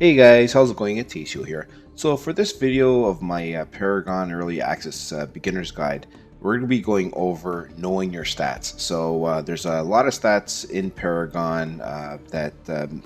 Hey guys, how's it going? It's Tasio here. So for this video of my Paragon Early Access Beginner's Guide, we're going to be going over knowing your stats. So there's a lot of stats in Paragon that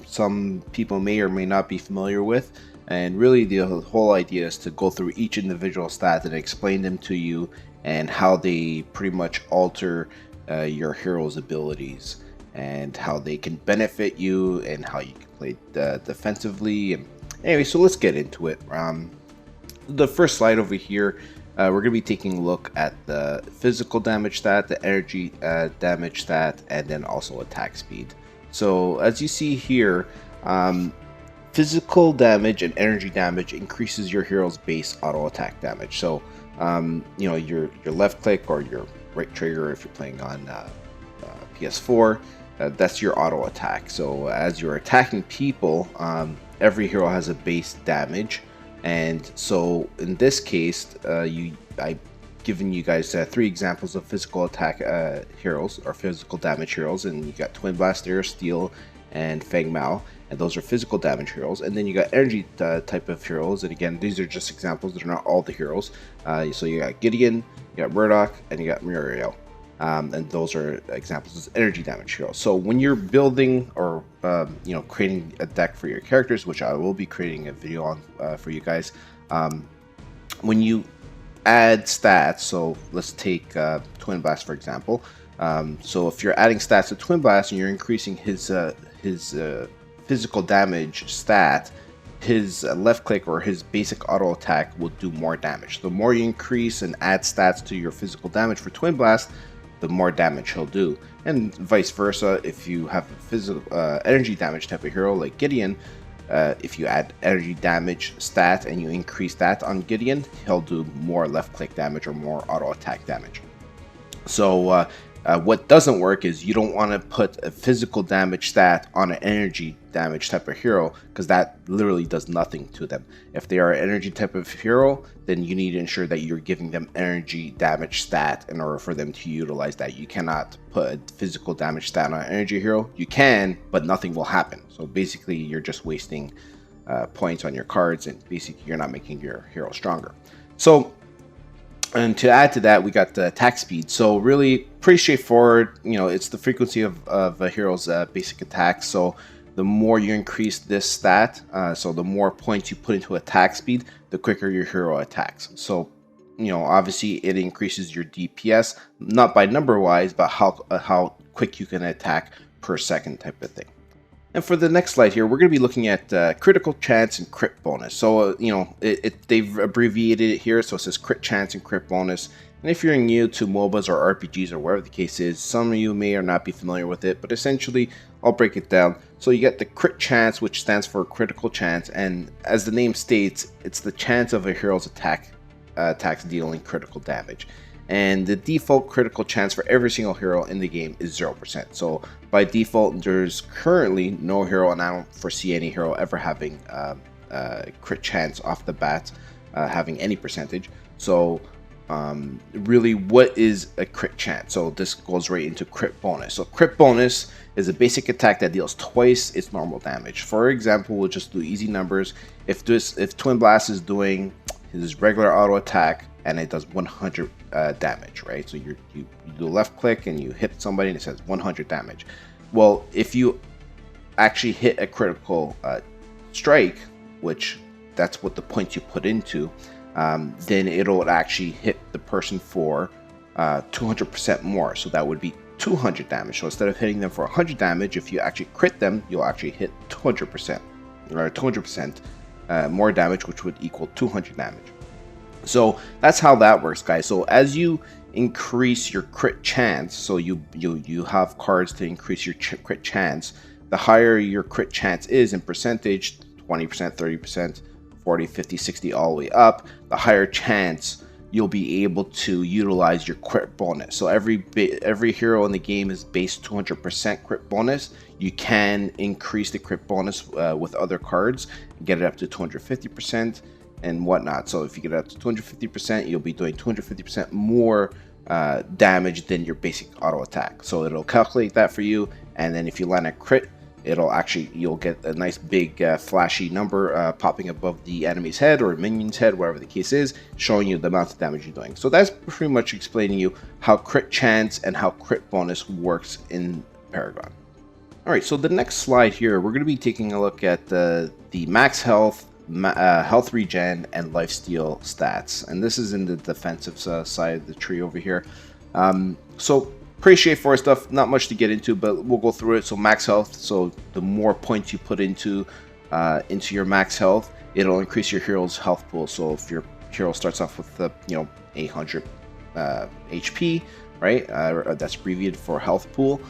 some people may or may not be familiar with. And really the whole idea is to go through each individual stat and explain them to you and how they pretty much alter your hero's abilities and how they can benefit you and how you can play defensively. And anyway, so let's get into it. The first slide over here, we're going to be taking a look at the physical damage stat, the energy damage stat, and then also attack speed. So as you see here, physical damage and energy damage increases your hero's base auto attack damage. So you know, your left click or your right trigger if you're playing on PS4, that's your auto attack. So as you're attacking people, every hero has a base damage, and so in this case, I've given you guys 3 examples of physical attack heroes or physical damage heroes, and you got Twin Blast, Air Steel, and Feng Mao, and those are physical damage heroes. And then you got energy type of heroes, and again, these are just examples, they're not all the heroes. So you got Gideon, you got Murdoch, and you got Muriel. And those are examples of energy damage heroes. So when you're building or you know, creating a deck for your characters, which I will be creating a video on for you guys, when you add stats, so let's take Twin Blast for example. So if you're adding stats to Twin Blast and you're increasing his physical damage stat, his left click or his basic auto attack will do more damage. The more you increase and add stats to your physical damage for Twin Blast, the more damage he'll do, and vice versa. If you have a physical energy damage type of hero like Gideon, if you add energy damage stat and you increase that on Gideon, he'll do more left click damage or more auto attack damage. So what doesn't work is you don't want to put a physical damage stat on an energy damage type of hero, because that literally does nothing to them. If they are an energy type of hero, then you need to ensure that you're giving them energy damage stat in order for them to utilize that. You cannot put a physical damage stat on an energy hero. You can, but nothing will happen. So basically you're just wasting points on your cards, and basically you're not making your hero stronger. So, and to add to that, we got the attack speed. So really pretty straightforward. You know, it's the frequency of a hero's basic attack. So the more you increase this stat, so the more points you put into attack speed, the quicker your hero attacks. So, you know, obviously it increases your DPS, not by number wise, but how quick you can attack per second type of thing. And for the next slide here, we're going to be looking at critical chance and crit bonus. So, you know, they've abbreviated it here. So it says crit chance and crit bonus. And if you're new to MOBAs or RPGs or whatever the case is, some of you may or not be familiar with it. But essentially, I'll break it down. So you get the crit chance, which stands for critical chance. And as the name states, it's the chance of a hero's attacks dealing critical damage. And the default critical chance for every single hero in the game is 0%. So by default, there's currently no hero, and I don't foresee any hero ever having crit chance off the bat, having any percentage. So really, what is a crit chance? So this goes right into crit bonus. So crit bonus is a basic attack that deals twice its normal damage. For example, we'll just do easy numbers. If Twin Blast is doing his regular auto attack and it does 100 damage, right? So you do left click and you hit somebody and it says 100 damage. Well, if you actually hit a critical strike, which that's what the points you put into, then it'll actually hit the person for 200% more. So that would be 200 damage. So instead of hitting them for 100 damage, if you actually crit them, you'll actually hit 200% or 200% more damage, which would equal 200 damage. So that's how that works, guys. So as you increase your crit chance, so you have cards to increase your crit chance, the higher your crit chance is in percentage, 20%, 30%, 40, 50, 60, all the way up, the higher chance you'll be able to utilize your crit bonus. So every hero in the game is based 200% crit bonus. You can increase the crit bonus with other cards, get it up to 250%. And whatnot. So if you get up to 250%, you'll be doing 250% more damage than your basic auto attack. So it'll calculate that for you, and then if you land a crit, you'll get a nice big flashy number popping above the enemy's head or minion's head, whatever the case is, showing you the amount of damage you're doing. So that's pretty much explaining you how crit chance and how crit bonus works in Paragon. Alright, so the next slide here, we're going to be taking a look at the max health, health regen, and lifesteal stats. And this is in the defensive side of the tree over here. So pretty straightforward stuff, not much to get into, but we'll go through it. So max health, so the more points you put into your max health, it'll increase your hero's health pool. So if your hero starts off with 800 HP, right? That's abbreviated for health pool.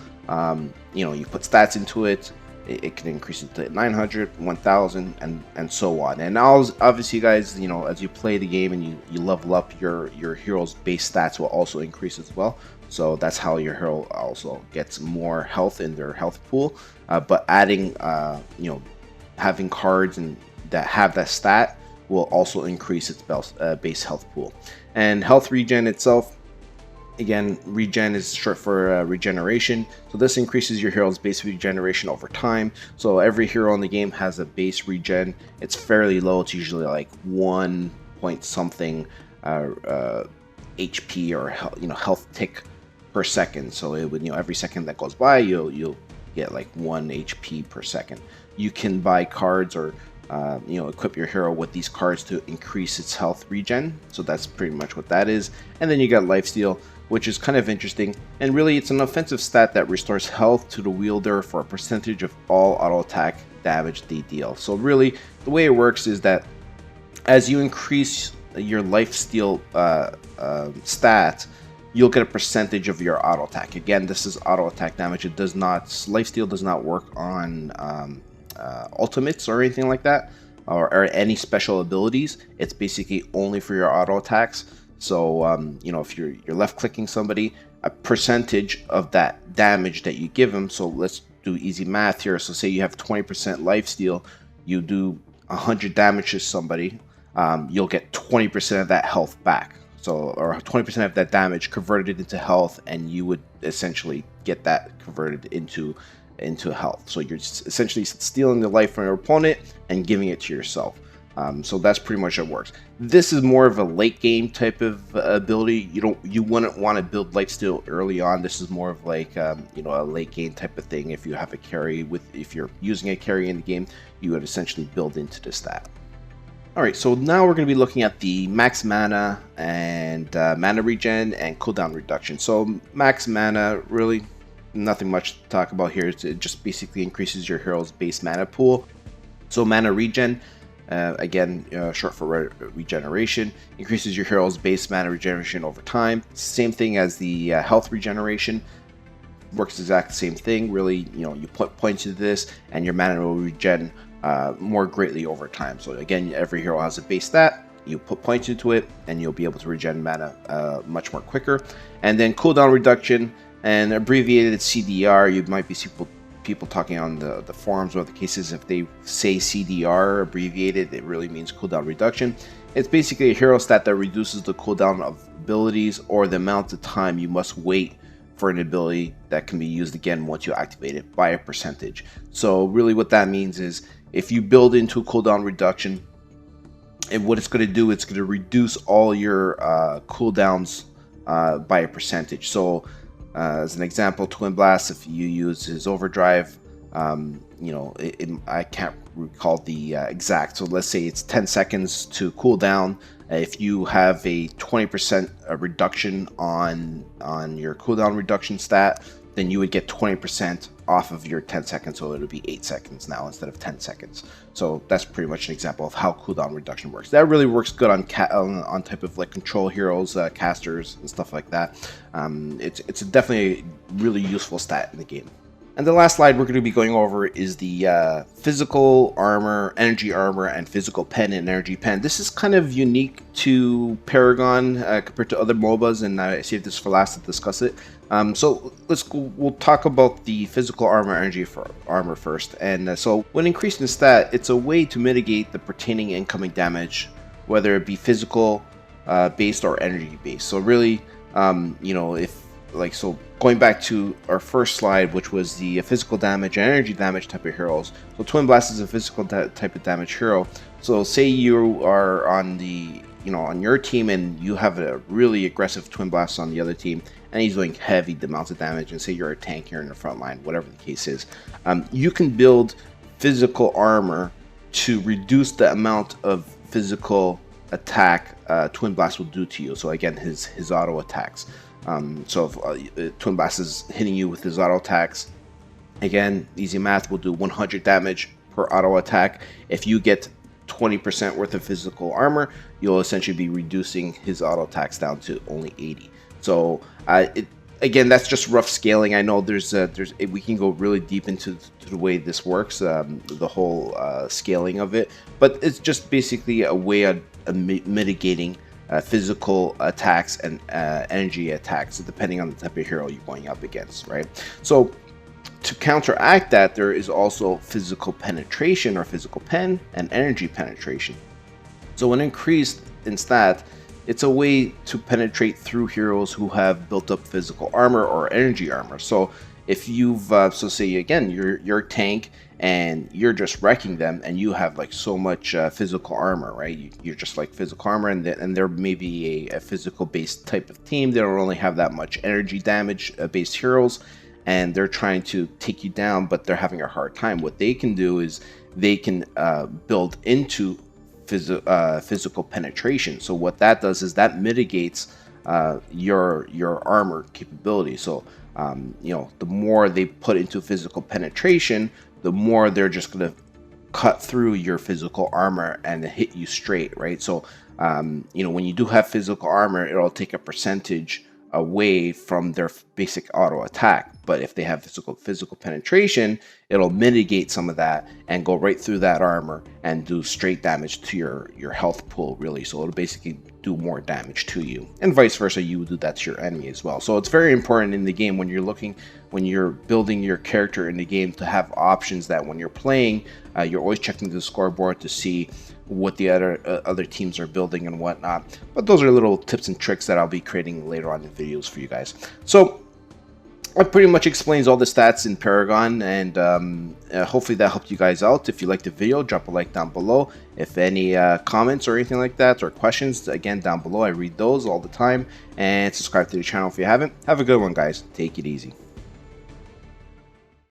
You put stats into it, it can increase it to 900, 1000, and so on. And obviously, guys, as you play the game and you level up, your hero's base stats will also increase as well. So that's how your hero also gets more health in their health pool. But adding, having cards and that have that stat will also increase its base health pool. And health regen itself, again, regen is short for regeneration. So this increases your hero's base regeneration over time. So every hero in the game has a base regen. It's fairly low. It's usually like 1 point something HP or health tick per second. So it would, every second that goes by, you'll get like 1 HP per second. You can buy cards or equip your hero with these cards to increase its health regen. So that's pretty much what that is. And then you got lifesteal, which is kind of interesting, and really it's an offensive stat that restores health to the wielder for a percentage of all auto attack damage they deal. So really the way it works is that as you increase your lifesteal stat, you'll get a percentage of your auto attack. Again, this is auto attack damage. Lifesteal does not work on ultimates or anything like that, or any special abilities. It's basically only for your auto attacks. So, if you're left clicking somebody, a percentage of that damage that you give them. So let's do easy math here. So say you have 20% lifesteal, you do 100 damage to somebody, you'll get 20% of that health back. So, or 20% of that damage converted into health, and you would essentially get that converted into health. So you're essentially stealing the life from your opponent and giving it to yourself. So that's pretty much how it works. This is more of a late game type of ability. You wouldn't want to build lifesteal early on. This is more of like a late game type of thing. If you have a carry if you're using a carry in the game, you would essentially build into the stat. Alright, so now we're going to be looking at the max mana and mana regen and cooldown reduction. So max mana, really nothing much to talk about here. It just basically increases your hero's base mana pool. So mana regen, again, short for regeneration, increases your hero's base mana regeneration over time. Same thing as the health regeneration. Works exact same thing. Really, you put points into this, and your mana will regen more greatly over time. So again, every hero has a base stat. You put points into it, and you'll be able to regen mana much more quicker. And then cooldown reduction and abbreviated CDR. You might be people talking on the forums or the cases, if they say CDR abbreviated, it really means cooldown reduction. It's basically a hero stat that reduces the cooldown of abilities or the amount of time you must wait for an ability that can be used again once you activate it by a percentage. So really what that means is if you build into a cooldown reduction, and what it's going to do, it's going to reduce all your cooldowns by a percentage. So as an example, Twin Blast, if you use his overdrive, I can't recall the exact, so let's say it's 10 seconds to cool down. If you have a 20% reduction on your cooldown reduction stat, then you would get 20% off of your 10 seconds, so it would be 8 seconds now instead of 10 seconds. So that's pretty much an example of how cooldown reduction works. That really works good on type of like control heroes, casters, and stuff like that. It's definitely a really useful stat in the game. And the last slide we're going to be going over is the physical armor, energy armor, and physical pen and energy pen. This is kind of unique to Paragon compared to other MOBAs, and I saved this for last to discuss it. So we'll talk about the physical armor, energy armor first. And so when increasing stat, it's a way to mitigate the pertaining incoming damage, whether it be physical based or energy based. So really, going back to our first slide, which was the physical damage and energy damage type of heroes. So Twin Blast is a physical type of damage hero. So say you are on the, on your team and you have a really aggressive Twin Blast on the other team, and he's doing heavy amounts of damage, and say you're a tank here in the front line, whatever the case is, you can build physical armor to reduce the amount of physical attack Twin Blast will do to you. So again, his auto attacks. So if Twin Blast is hitting you with his auto attacks, again, easy math, will do 100 damage per auto attack. If you get 20% worth of physical armor, you'll essentially be reducing his auto attacks down to only 80. So again, that's just rough scaling. I know we can go really deep into the way this works, the whole scaling of it, but it's just basically a way of mitigating physical attacks and energy attacks depending on the type of hero you're going up against, right? So to counteract that, there is also physical penetration or physical pen and energy penetration. So when increased in stat, it's a way to penetrate through heroes who have built up physical armor or energy armor. So if you've so say again, you're a tank and you're just wrecking them, and you have like so much physical armor, right? You're just like physical armor, and there may be a physical based type of team. They don't really have that much energy damage based heroes, and they're trying to take you down, but they're having a hard time. What they can do is they can build into physical penetration. So what that does is that mitigates your armor capability. So the more they put into physical penetration, the more they're just going to cut through your physical armor and hit you straight, right? So when you do have physical armor, it'll take a percentage away from their basic auto attack. But if they have physical penetration, it'll mitigate some of that and go right through that armor and do straight damage to your health pool, really. So it'll basically do more damage to you, and vice versa, you would do that to your enemy as well. So it's very important in the game when you're building your character in the game to have options that when you're playing, you're always checking the scoreboard to see what the other teams are building and whatnot. But those are little tips and tricks that I'll be creating later on in videos for you guys. So that pretty much explains all the stats in Paragon, and hopefully that helped you guys out. If you liked the video, drop a like down below. If any comments or anything like that, or questions, again, down below, I read those all the time. And subscribe to the channel if you haven't. Have a good one, guys. Take it easy.